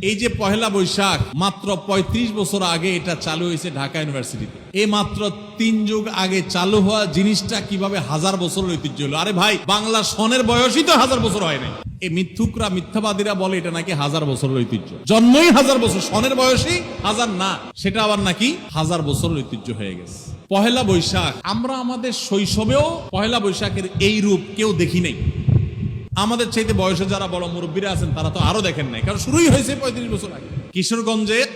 এই যে পহেলা বৈশাখ মাত্র ৩৫ বছর আগে এটা চালু হয়েছে ঢাকা ইউনিভার্সিটিতে। এই মাত্র ৩ যুগ আগে চালু হওয়া জিনিসটা কিভাবে হাজার বছরের ঐতিহ্য হলো? আরে ভাই, বাংলা সনের বয়সই তো হাজার বছর হয় নাই। এই মিথ্যুকরা, মিথ্যাবাদীরা বলে এটা নাকি হাজার বছরের ঐতিহ্য। জন্মই হাজার বছর, সনের বয়সই হাজার না, সেটা আবার নাকি হাজার বছরের ঐতিহ্য হয়ে গেছে। পহেলা বৈশাখ, আমরা আমাদের শৈশবেও পহেলা বৈশাখের এই রূপ কেউ দেখি নাই। আমাদের চাইতে বয়সে যারা বড় মুরব্বীরা আছেন তারা তো আরো দেখেন নাই, কারণ শুরুই হয়েছে ৩৫ বছর আগে। কিশোরগঞ্জের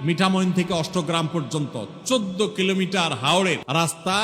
মিঠামইন থেকে অষ্টগ্রাম পর্যন্ত ১৪ কিলোমিটার হাওড়ের রাস্তা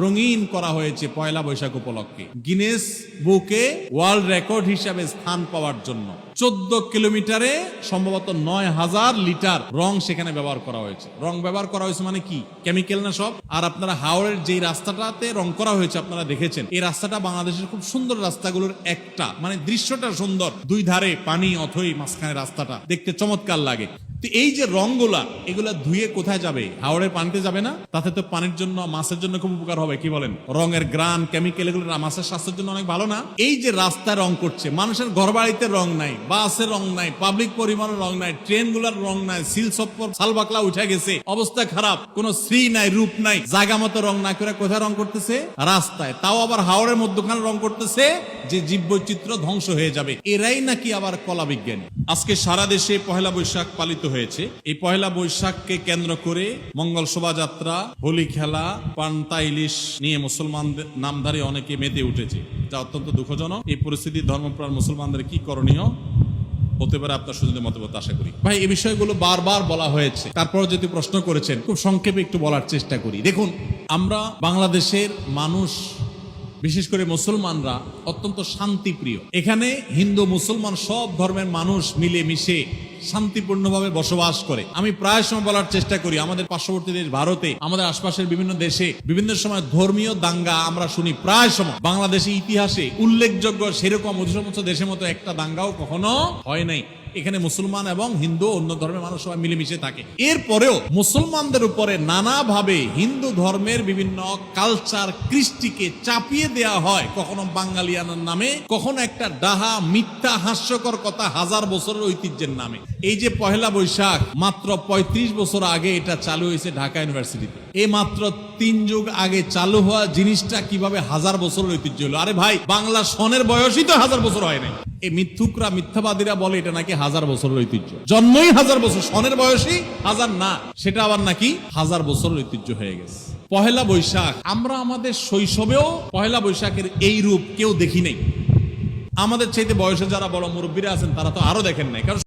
রঙিন করা হয়েছে পয়লা বৈশাখ উপলক্ষে, গিনেস বুকে ওয়ার্ল্ড রেকর্ড হিসাবে স্থান পাওয়ার জন্য। ১৪ কিলোমিটারে সম্ভবত ৯,০০০ লিটার রং সেখানে ব্যবহার করা হয়েছে। রং ব্যবহার করা হয়েছে মানে কি? কেমিক্যাল না সব। আর আপনারা হাওড়ের যে রাস্তাটাতে রং করা হয়েছে আপনারা দেখেছেন, এই রাস্তাটা বাংলাদেশের খুব সুন্দর রাস্তাগুলোর একটা, মানে দৃশ্যটা সুন্দর, দুই ধারে পানি, অথই মাঝখানে রাস্তাটা দেখতে চমৎকার লাগে। তো এই যে রংগুলা, এগুলা ধুয়ে কোথায় যাবে? হাওড়ের পানিতে যাবে না? তাতে তো পানির জন্য, মাছের জন্য খুব উপকার হবে। কি বলেন? রঙের গ্রান, কেমিক্যাল, এগুলো মাছের স্বাস্থ্যের জন্য অনেক ভালো না? এই যে রাস্তায় রং করছে, মানুষের ঘর বাড়িতে রং নাই, বাসের রং নাই, পাবলিক পরিবহনের রং নাই, ট্রেন গুলার রং নাই, সিল সপ্পর সালবাকলা উঠে গেছে, অবস্থা খারাপ, কোনো শ্রী নাই, রূপ নাই, জায়গা মতো রং না করে কোথায় রং করতেছে? রাস্তায়। তাও আবার হাওড়ের মধ্যখানে রং করতেছে যে জীববৈচিত্র্য ধ্বংস হয়ে যাবে। এরাই নাকি আবার কলা বিজ্ঞানী। আজকে সারা দেশে পহেলা বৈশাখ পালিত হয়েছে। এই পহেলা বৈশাখকে কেন্দ্র করে মঙ্গল শোভাযাত্রা, হোলি খেলা, পান্তা ইলিশ নিয়ে মুসলমানদের নামধারী অনেকে মেতে উঠেছে, যা অত্যন্ত দুঃখজনক। এই পরিস্থিতি ধর্মপ্রাণ মুসলমানদের কি করণীয় হতে পারে আপনার সুযোগের মতামত আশা করি। ভাই, এই বিষয়গুলো বারবার বলা হয়েছে, তারপর যদি প্রশ্ন করেছেন, খুব সংক্ষেপে একটু বলার চেষ্টা করি। দেখুন, আমরা বাংলাদেশের মানুষ, বিশেষ করে মুসলমানরা অত্যন্ত শান্তিপ্রিয়। এখানে হিন্দু মুসলমান সব ধর্মের মানুষ মিলে মিশে শান্তিপূর্ণভাবে বসবাস করে। আমি প্রায় সময় বলার চেষ্টা করি, আমাদের পার্শ্ববর্তী দেশ ভারতে, আমাদের আশপাশের বিভিন্ন দেশে বিভিন্ন সময় ধর্মীয় দাঙ্গা আমরা শুনি। প্রায় সময় বাংলাদেশের ইতিহাসে উল্লেখযোগ্য সেরকম সমস্ত দেশের মতো একটা দাঙ্গাও কখনো হয় নাই। এখানে মুসলমান এবং হিন্দু, অন্য ধর্মের মানুষ সবাই মিলেমিশে থাকে। এরপরেও মুসলমানদের উপরে নানাভাবে হিন্দু ধর্মের বিভিন্ন কালচার, কৃষ্টিকে চাপিয়ে দেয়া হয়, কখনো বাঙালিয়ানার নামে, কখনো একটা ডাহা, মিথ্যা, হাস্যকর কথা হাজার বছরের ঐতিহ্যের নামে। এই যে পহেলা বৈশাখ মাত্র ৩৫ বছর আগে এটা চালু হয়েছে ঢাকা ইউনিভার্সিটিতে। এই মাত্র ৩ যুগ আগে চালু হওয়া জিনিসটা কিভাবে হাজার বছরের ঐতিহ্য হলো? আরে ভাই, বাংলা সনের বয়সই তো হাজার বছর হয় নাই। এই মিথ্যুকরা, মিথ্যাবাদীরা বলে এটা নাকি হাজার বছরের ঐতিহ্য। জন্মই হাজার বছর, সনের বয়সই হাজার না, সেটা আবার নাকি হাজার বছরের ঐতিহ্য হয়ে গেছে। পহেলা বৈশাখ, আমরা আমাদের শৈশবেও পহেলা বৈশাখের এই রূপ কেউ দেখি নাই। আমাদের চাইতে বয়সে যারা বড় মুরব্বীরা আছেন তারা তো আরো দেখেন নাই, কারণ